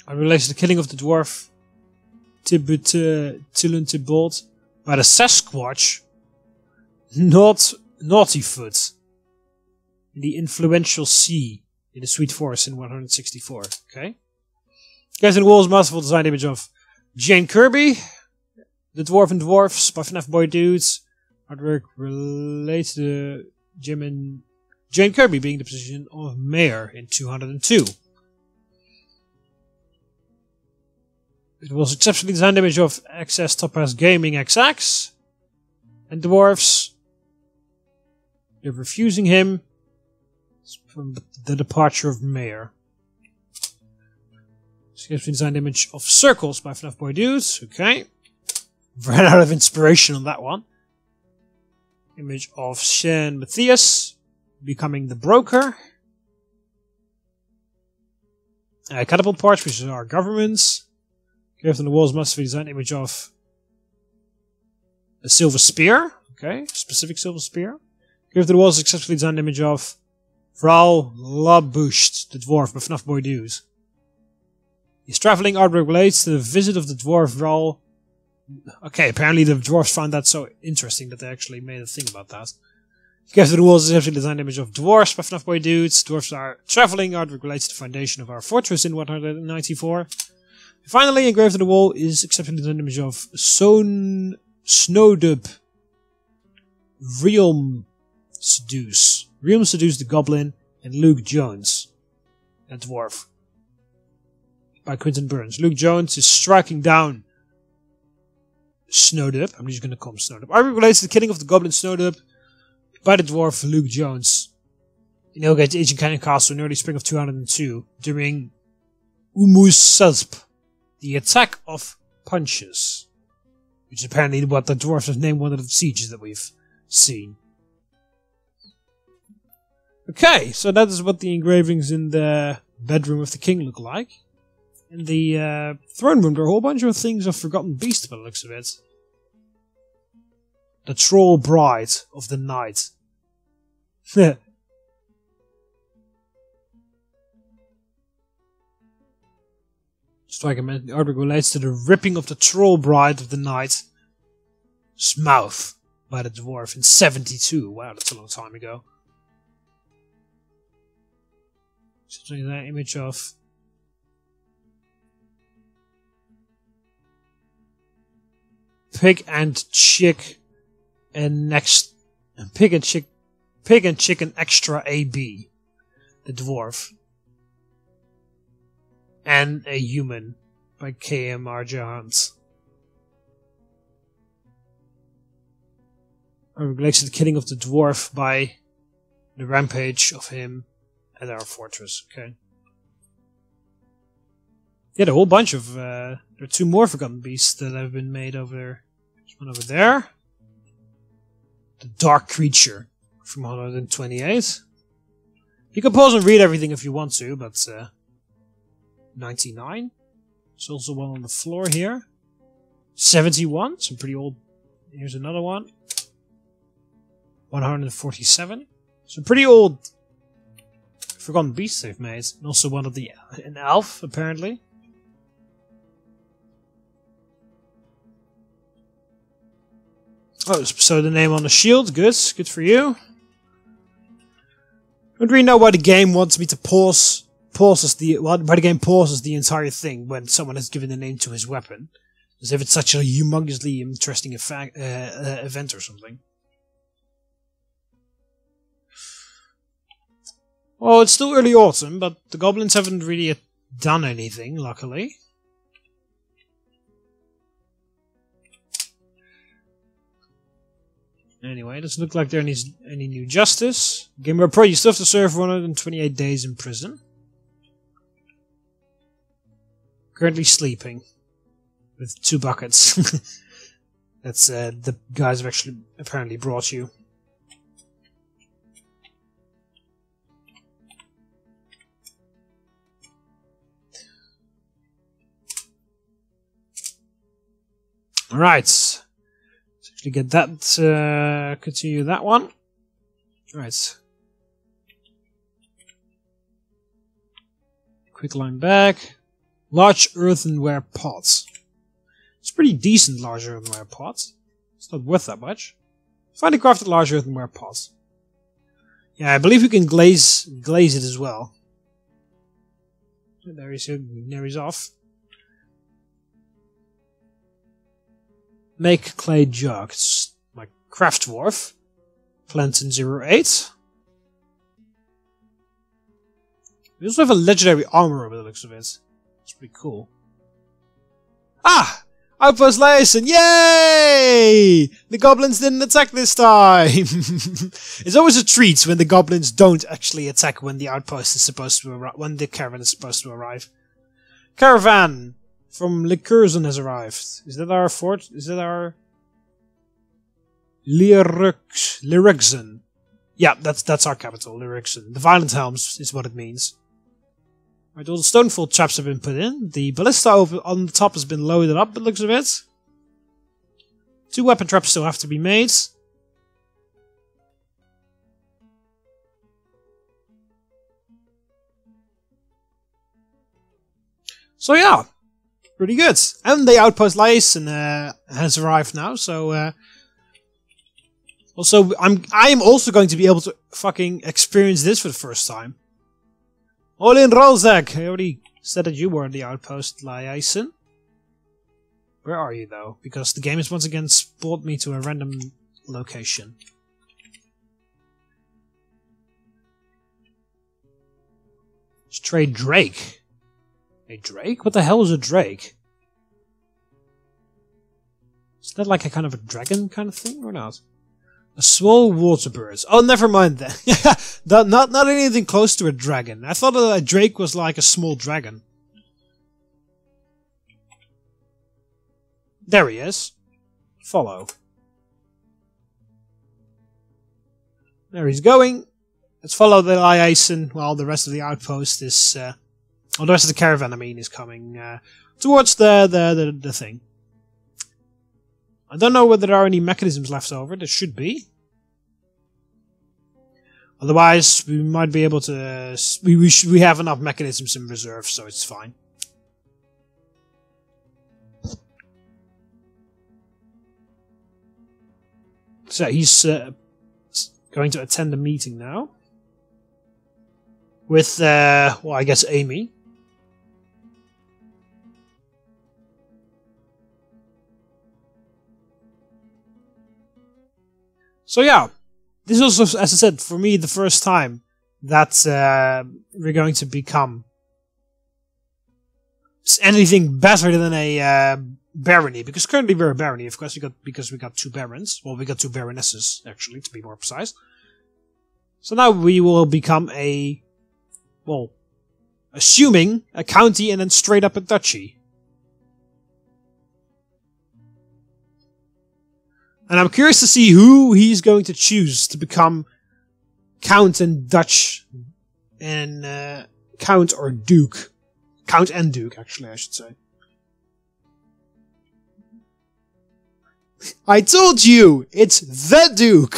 Artwork relates to the killing of the dwarf Tilun Tipbold by the Sasquatch, not Naughtyfoot, in the influential sea in the Sweet Forest in 164. Okay. Guys in the Walls, masterful design image of Jane Kirby, the Dwarf and Dwarfs by FNAF Boy Dudes. Artwork relates to Jim and Jane Kirby being the position of mayor in 202. It was exceptionally designed image of XS Topaz Gaming XX and Dwarfs. They're refusing him from the departure of mayor. Sketch designed image of Circles by FNAF Boy Dudes. Okay. Ran out of inspiration on that one. Image of Shan Matthias becoming the broker. Catapult Parts, which is our governments. Graved on the walls, masterfully designed image of a silver spear. Okay, specific silver spear. Graved on the walls, successfully designed image of Vral Labusht, the dwarf by FNAF Boy Dudes. His traveling artwork relates to the visit of the dwarf Vral. Okay, apparently the dwarves found that so interesting that they actually made a thing about that. Graved on the walls, successfully designed image of dwarfs by FNAF Boy Dudes. Dwarfs are traveling artwork relates to the foundation of our fortress in 194. And finally, engraved on the wall is exceptionally designed image of Snowdub Realm Seduce the Goblin, and Luke Jones, a dwarf, by Quentin Burns. Luke Jones is striking down Snowdub. I'm just going to call him Snowdub. Artwork relates to the killing of the Goblin Snowdub by the dwarf Luke Jones in Hillgate Ancient Canyon Castle in early spring of 202 during Umusuzp, the attack of punches, which is apparently what the dwarves have named one of the sieges that we've seen. Okay, so that is what the engravings in the bedroom of the king look like. In the throne room, there are a whole bunch of things of Forgotten Beast by the looks of it. The troll bride of the night. Strike a minute. The artwork relates to the ripping of the troll bride of the night's mouth by the dwarf in 72. Wow, that's a long time ago. So that image of pig and chicken extra AB, the dwarf, and a human by KMR Johans. It relates to the killing of the dwarf by the rampage of him at our fortress. Okay. Yeah, a whole bunch of there are two more Forgotten Beasts that have been made over. There's one over there. The Dark Creature from 128. You can pause and read everything if you want to, but 99. There's also one on the floor here. 71, some pretty old. Here's another one. 147. Some pretty old Forgotten Beasts they've made. And also one of an elf, apparently. Oh, so the name on the shield, good for you. Don't really know why the game wants me to why the game pauses the entire thing when someone has given a name to his weapon. As if it's such a humongously interesting event or something. Well, it's still early autumn, but the goblins haven't really done anything, luckily. Anyway, doesn't look like there needs any new justice. Gamer Pro, you still have to serve 128 days in prison. Currently sleeping. With 2 buckets. That's the guys have actually apparently brought you. Alright. To get that, continue that one. Right. Quick line back. Large earthenware pots. It's pretty decent large earthenware pots. It's not worth that much. Finally crafted large earthenware pots. Yeah, I believe you can glaze it as well. There he's off. Make clay jug. It's my craft dwarf. Plantain 08. We also have a legendary armor by the looks of it. It's pretty cool. Ah! Outpost liaison! Yay! The goblins didn't attack this time! It's always a treat when the goblins don't actually attack when the outpost is supposed to arrive, when the caravan is supposed to arrive. Caravan from Licurzen has arrived. Is that our fort? Is that our Lyrixen? Yeah, that's our capital, Lyrixen. The Violent Helms is what it means. Right, all the stonefall traps have been put in. The ballista on the top has been loaded up, by the looks of it. 2 weapon traps still have to be made. So yeah, pretty good. And the outpost liaison has arrived now, so also I am also going to be able to fucking experience this for the first time. Olin Rolzak! I already said that you were the outpost liaison. Where are you though? Because the game has once again spawned me to a random location. Let's trade Drake. A Drake? What the hell is a Drake? Is that like a kind of a dragon kind of thing or not? A small water bird. Oh, never mind that. not anything close to a dragon. I thought that a drake was like a small dragon. There he is. Follow. There he's going. Let's follow the liaison while the rest of the outpost is... or the rest of the caravan, I mean, is coming towards the thing. I don't know whether there are any mechanisms left over. There should be. Otherwise, we might be able to... We have enough mechanisms in reserve, so it's fine. So he's going to attend the meeting now. With, well, I guess Amy. So yeah, this is also, as I said, for me the first time that we're going to become anything better than a barony. Because currently we're a barony, of course, because we got 2 barons. Well, we got 2 baronesses, actually, to be more precise. So now we will become a, well, assuming a county and then straight up a duchy. And I'm curious to see who he's going to choose to become Count and Dutch and Count or Duke. Count and Duke, actually, I should say. I told you! It's the Duke!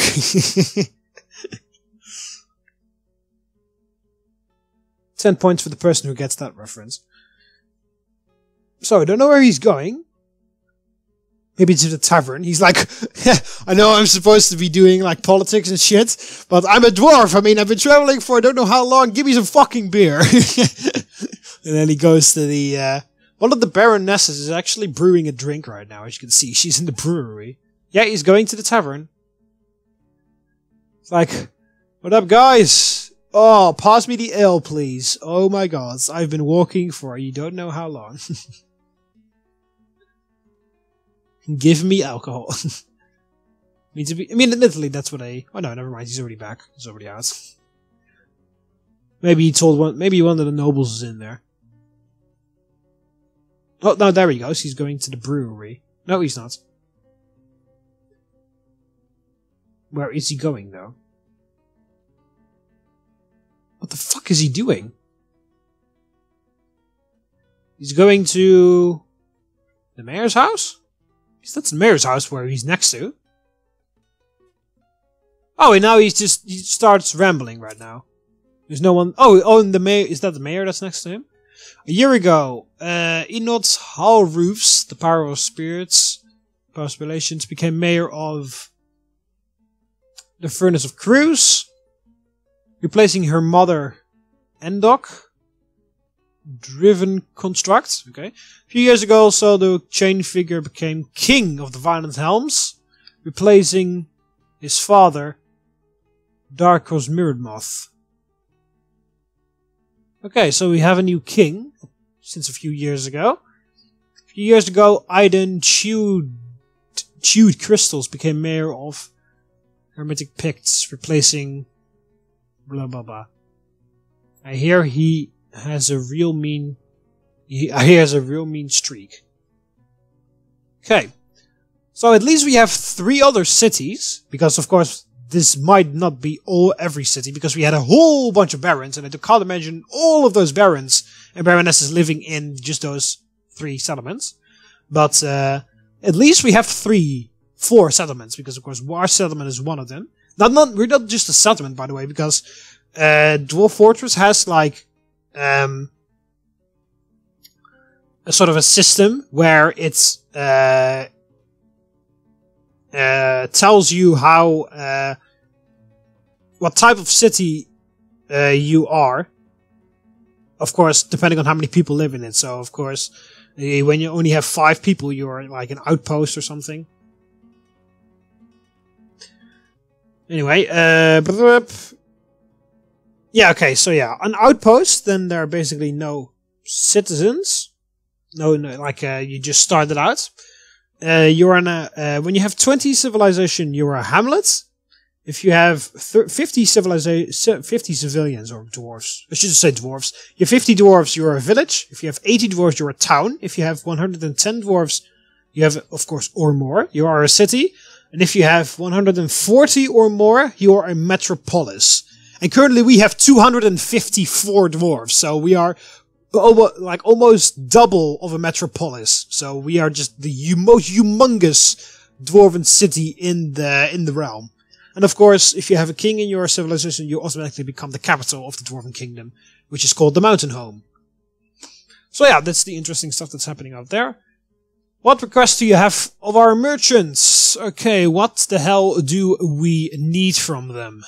10 points for the person who gets that reference. So, I don't know where he's going. Maybe to the tavern. He's like, I know I'm supposed to be doing like politics and shit, but I'm a dwarf. I mean, I've been traveling for I don't know how long. Give me some fucking beer. And then he goes to the, one of the baronesses is actually brewing a drink right now. As you can see, she's in the brewery. Yeah, he's going to the tavern. It's like, what up, guys? Oh, pass me the ale, please. Oh my god, I've been walking for you don't know how long. Give me alcohol. I mean, admittedly, that's what I... Oh no, never mind. He's already back. He's already out. Maybe he told one... Maybe one of the nobles is in there. Oh, no, there he goes. He's going to the brewery. No, he's not. Where is he going, though? What the fuck is he doing? He's going to... the mayor's house? That's the mayor's house where he's next to. Oh, and now he starts rambling right now. There's no one... Oh, and the mayor... Is that the mayor that's next to him? A year ago, Enot Hallroofs, the power of spirits, power of relations, became mayor of the Furnace of Cruz, replacing her mother, Endok. Driven construct. Okay. A few years ago, also the chain figure became king of the Violent Helms, replacing his father, Darkos Mirrodmoth. Okay, so we have a new king since a few years ago. A few years ago, Aiden Chewed Crystals became mayor of Hermetic Picts, replacing blah blah blah. I hear he has a real mean... He has a real mean streak. Okay. So at least we have 3 other cities, because of course this might not be every city, because we had a whole bunch of barons, and I can't imagine all of those barons and baronesses living in just those 3 settlements. But at least we have 4 settlements, because of course our settlement is one of them. We're not just a settlement, by the way, because Dwarf Fortress has like a sort of a system where it's tells you how what type of city you are. Of course, depending on how many people live in it. So, of course, when you only have 5 people, you're like an outpost or something. Anyway, yeah, okay, so yeah, an outpost, then there are basically no citizens. No, like, you just started out. You're in when you have 20 civilization, you're a hamlet. If you have 50 civilians, or dwarves, I should say dwarves. You have 50 dwarves, you're a village. If you have 80 dwarves, you're a town. If you have 110 dwarves, you have, of course, or more, you are a city. And if you have 140 or more, you are a metropolis. And currently we have 254 dwarves, so we are almost double of a metropolis. So we are just the most humongous dwarven city in the realm. And of course, if you have a king in your civilization, you automatically become the capital of the dwarven kingdom, which is called the mountain home. So yeah, that's the interesting stuff that's happening out there. What requests do you have of our merchants? Okay, what the hell do we need from them?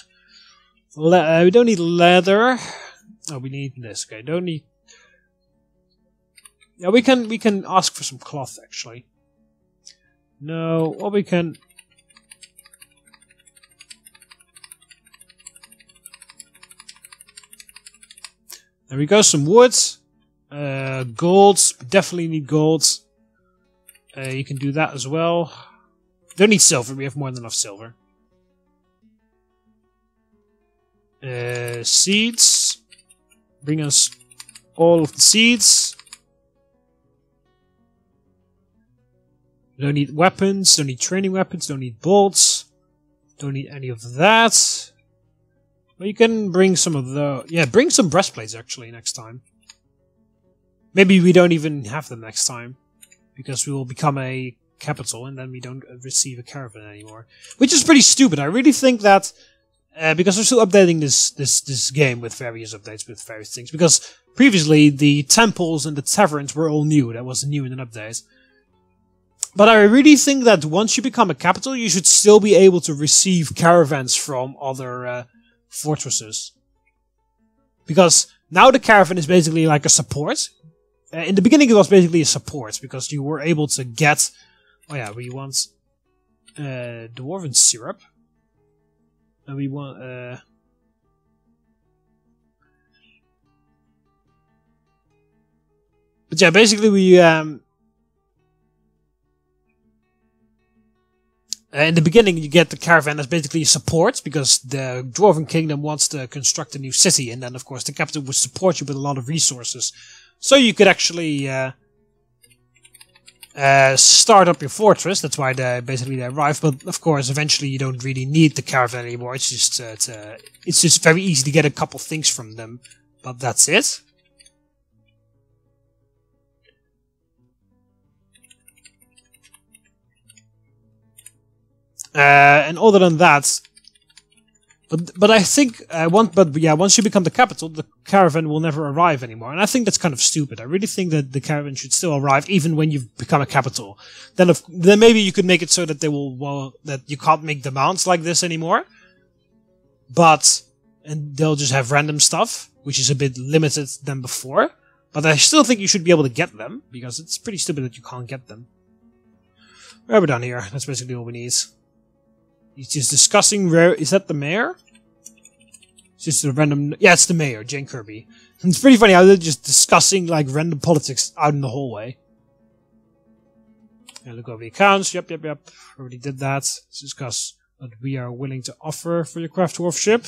We don't need leather. Oh, we need this. Okay, don't need. Yeah, we can ask for some cloth actually. No, what we can. There we go. Some wood, gold. We definitely need gold. You can do that as well. Don't need silver. We have more than enough silver. Seeds. Bring us all of the seeds. Don't need weapons. Don't need training weapons. Don't need bolts. Don't need any of that. Well, you can bring some of the... Yeah, bring some breastplates actually next time. Maybe we don't even have them next time. Because we will become a capital and then we don't receive a caravan anymore. Which is pretty stupid. I really think that... because we're still updating this game with various updates, with various things. Because previously the temples and the taverns were all new. That was new in an update. But I really think that once you become a capital, you should still be able to receive caravans from other fortresses. Because now the caravan is basically like a support. In the beginning it was basically a support, because you were able to get... Oh yeah, we want dwarven syrup. And we want... But yeah, basically we... in the beginning you get the caravan as basically a support, because the Dwarven Kingdom wants to construct a new city, and then of course the capital would support you with a lot of resources. So you could actually start up your fortress. That's why they arrive. But of course, eventually you don't really need the caravan anymore. It's just very easy to get a couple things from them. But that's it. And other than that, but I think once you become the capital, the caravan will never arrive anymore, and I think that's kind of stupid. I really think that the caravan should still arrive even when you've become a capital. Then maybe you could make it so that they will that you can't make demands like this anymore. And they'll just have random stuff, which is a bit limited than before. But I still think you should be able to get them, because it's pretty stupid that you can't get them. Where are we down here? That's basically all we need. He's just discussing where... Is that the mayor? It's just a random... Yeah, it's the mayor, Jane Kirby. And it's pretty funny how they're just discussing like random politics out in the hallway. And look over the accounts. Yep. Already did that. Let's discuss what we are willing to offer for your craft dwarf ship.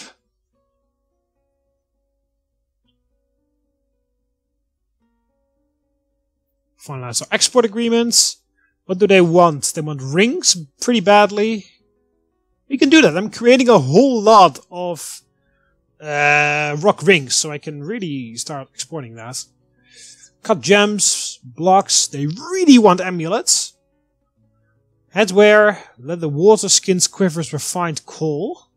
Finalize our export agreements. What do they want? They want rings pretty badly. We can do that. I'm creating a whole lot of rock rings, so I can really start exporting that. Cut gems, blocks. They really want amulets. Headwear, leather, water skins, quivers, refined coal.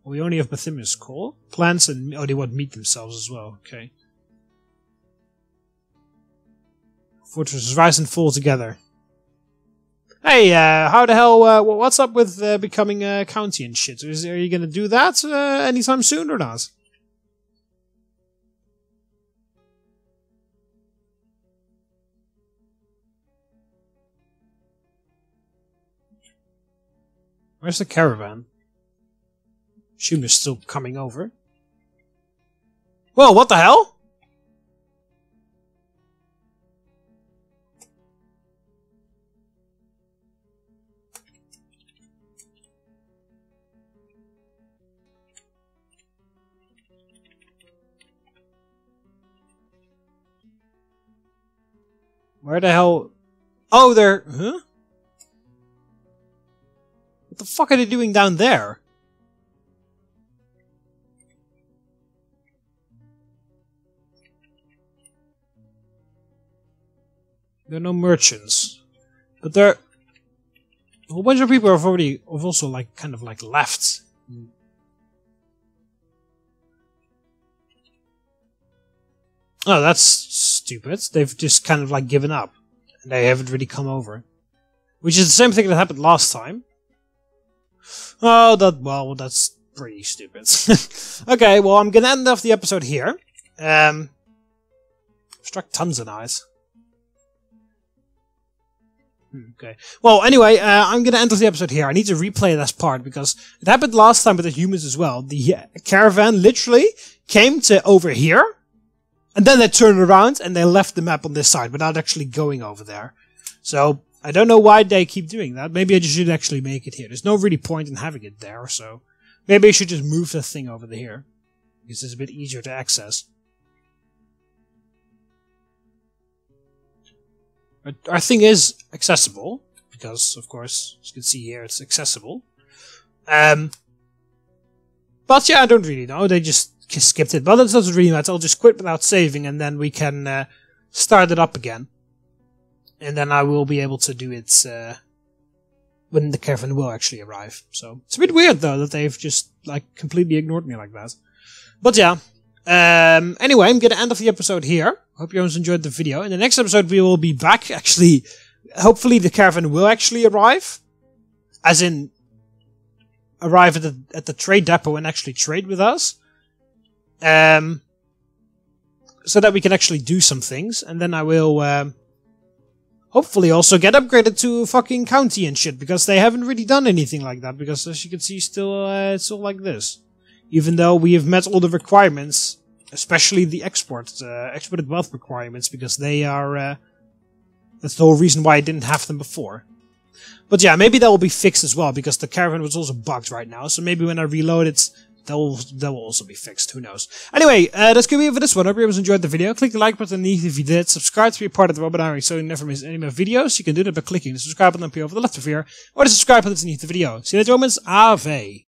Well, we only have Bathymus coal. Plants and... Oh, they want meat themselves as well. Okay. Fortresses rise and fall together. Hey, how the hell, what's up with becoming a county and shit? Are you gonna do that anytime soon or not? Where's the caravan? Assume they're still coming over. Whoa, what the hell? Where the hell? Oh, they're... Huh? What the fuck are they doing down there? There are no merchants. But there... A whole bunch of people have also like kind of like left. Oh, that's stupid. They've just kind of like given up. And they haven't really come over. Which is the same thing that happened last time. Oh, that's pretty stupid. Okay, well, I'm gonna end off the episode here. Struck tons of knives. Okay. Well, anyway, I'm gonna end off the episode here. I need to replay this part because it happened last time with the humans as well. The caravan literally came to over here, and then they turned around and they left the map on this side without actually going over there. So I don't know why they keep doing that. Maybe I just should actually make it here. There's no really point in having it there, so maybe I should just move the thing over here because it's a bit easier to access. Our thing is accessible, because, of course, as you can see here, it's accessible. But yeah, I don't really know. They just skipped it. But it doesn't really matter. I'll just quit without saving, and then we can start it up again. And then I will be able to do it when the caravan will actually arrive. So it's a bit weird, though, that they've just like completely ignored me like that. But yeah. Anyway, I'm gonna end off the episode here. Hope you guys enjoyed the video. In the next episode, we will be back. Actually, hopefully the caravan will actually arrive. As in, arrive at the trade depot and actually trade with us. So that we can actually do some things. And then I will, hopefully also get upgraded to fucking county and shit. Because they haven't really done anything like that. Because as you can see, still, it's all like this. Even though we have met all the requirements, especially the exported wealth requirements, because they are, that's the whole reason why I didn't have them before. But yeah, maybe that will be fixed as well, because the caravan was also bugged right now, so maybe when I reload it, that will also be fixed, who knows. Anyway, that's gonna be it for this one. I hope you guys enjoyed the video. Click the like button underneath if you did. Subscribe to be a part of the webinar so you never miss any of my videos. You can do that by clicking the subscribe button up here over the left of here, or the subscribe button underneath the video. See you later, moments. Ave.